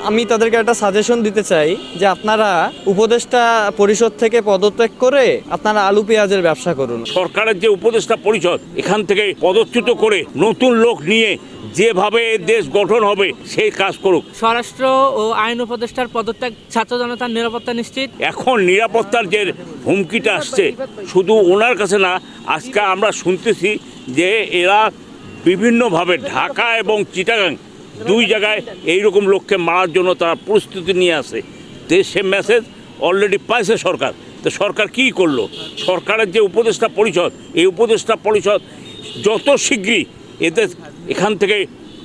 আমি তাদেরকে একটা সাজেশন দিতে চাই যে আপনারা উপদেষ্টা পরিষদ থেকে পদত্যাগ করে আপনারা আলু পেঁয়াজের ব্যবসা করুন। সরকারের যে উপদেষ্টা পরিষদ এখান থেকে পদচ্যুত করে নতুন লোক নিয়ে যেভাবে দেশ গঠন হবে সেই কাজ করুক। স্বরাষ্ট্র ও আইন উপদেষ্টার পদত্যাগ ছাত্র জনতার নিরাপত্তা নিশ্চিত। এখন নিরাপত্তার যে হুমকিটা আসছে শুধু ওনার কাছে না, আজকে আমরা শুনতেছি যে এরা বিভিন্নভাবে ঢাকা এবং চিটাগাং দুই জায়গায় এইরকম লোককে মারার জন্য তারা প্রস্তুতি নিয়ে আসে। সে মেসেজ অলরেডি পাইছে সরকার। তো সরকার কী করলো? সরকারের যে উপদেষ্টা পরিষদ, এই উপদেষ্টা পরিষদ যত শীঘ্রই এখান থেকে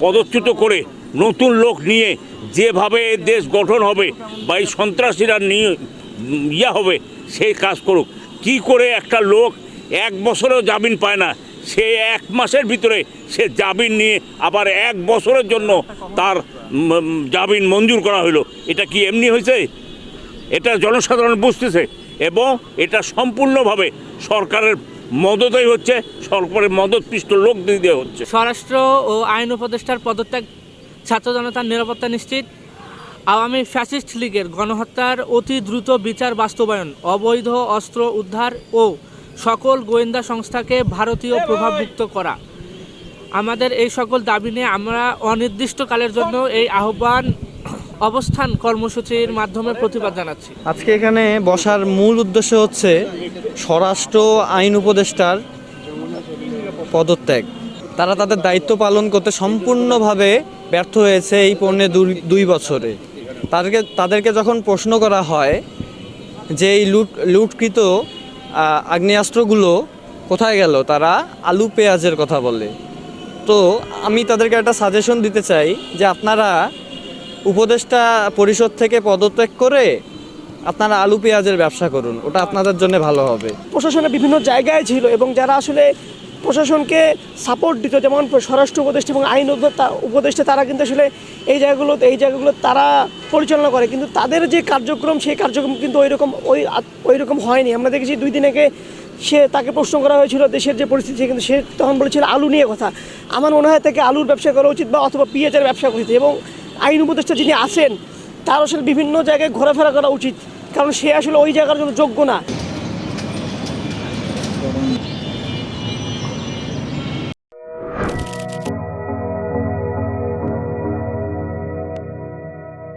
পদচ্যুত করে নতুন লোক নিয়ে যেভাবে দেশ গঠন হবে বা এই সন্ত্রাসীরা নিয়ে হবে সেই কাজ করুক। কি করে একটা লোক 1 বছরেও জামিন পায় না, সে 1 মাসের ভিতরে সে জামিন নিয়ে আবার 1 বছরের জন্য তার জামিন মঞ্জুর করা হলো। এটা কি এমনি হয়েছে? এটা জনসাধারণ বুঝতেছে এবং এটা সম্পূর্ণভাবে সরকারের মদতেই হচ্ছে, সরকারের মদতপৃষ্ট লোক দিয়ে হচ্ছে। স্বরাষ্ট্র ও আইন উপদেষ্টার পদত্যাগ ছাত্র জনতার নিরাপত্তা নিশ্চিত। আওয়ামী ফ্যাসিস্ট লীগের গণহত্যার অতি দ্রুত বিচার বাস্তবায়ন, অবৈধ অস্ত্র উদ্ধার ও সকল গোয়েন্দা সংস্থাকে ভারতীয় প্রভাবমুক্ত করা। আমাদের এই সকল দাবি নিয়ে আমরা অনির্দিষ্টকালের জন্য এই আহ্বান অবস্থান কর্মসূচির মাধ্যমে প্রতিবাদ জানাচ্ছি। আজকে এখানে বসার মূল উদ্দেশ্য হচ্ছে স্বরাষ্ট্র আইন উপদেষ্টার পদত্যাগ। তারা তাদের দায়িত্ব পালন করতে সম্পূর্ণভাবে ব্যর্থ হয়েছে এই পৌনে 2 বছরে। তাদেরকে যখন প্রশ্ন করা হয় যে এই লুটকৃত আগ্নেয়াস্ত্রগুলো কোথায় গেল, তারা আলু পেঁয়াজের কথা বলে। তো আমি তাদেরকে একটা সাজেশন দিতে চাই যে আপনারা উপদেষ্টা পরিষদ থেকে পদত্যাগ করে আপনারা আলু পেঁয়াজের ব্যবসা করুন, ওটা আপনাদের জন্য ভালো হবে। প্রশাসনের বিভিন্ন জায়গায় ছিল এবং যারা আসলে প্রশাসনকে সাপোর্ট দিত, যেমন স্বরাষ্ট্র উপদেষ্টা এবং আইন উপদেষ্টা, তারা কিন্তু আসলে এই জায়গাগুলো তারা পরিচালনা করে, কিন্তু তাদের যে কার্যক্রম সেই কার্যক্রম কিন্তু ওই রকম হয়নি। আমরা দেখেছি 2 দিন আগে তাকে প্রশ্ন করা হয়েছিল দেশের যে পরিস্থিতি, কিন্তু সে তখন বলেছিল আলু নিয়ে কথা। আমার মনে হয় তাকে আলুর ব্যবসা করা উচিত বা অথবা পেঁয়াজের ব্যবসা করা উচিত। এবং আইন উপদেষ্টা যিনি আছেন তার আসলে বিভিন্ন জায়গায় ঘোরাফেরা করা উচিত, কারণ সে আসলে ওই জায়গার জন্য যোগ্য না।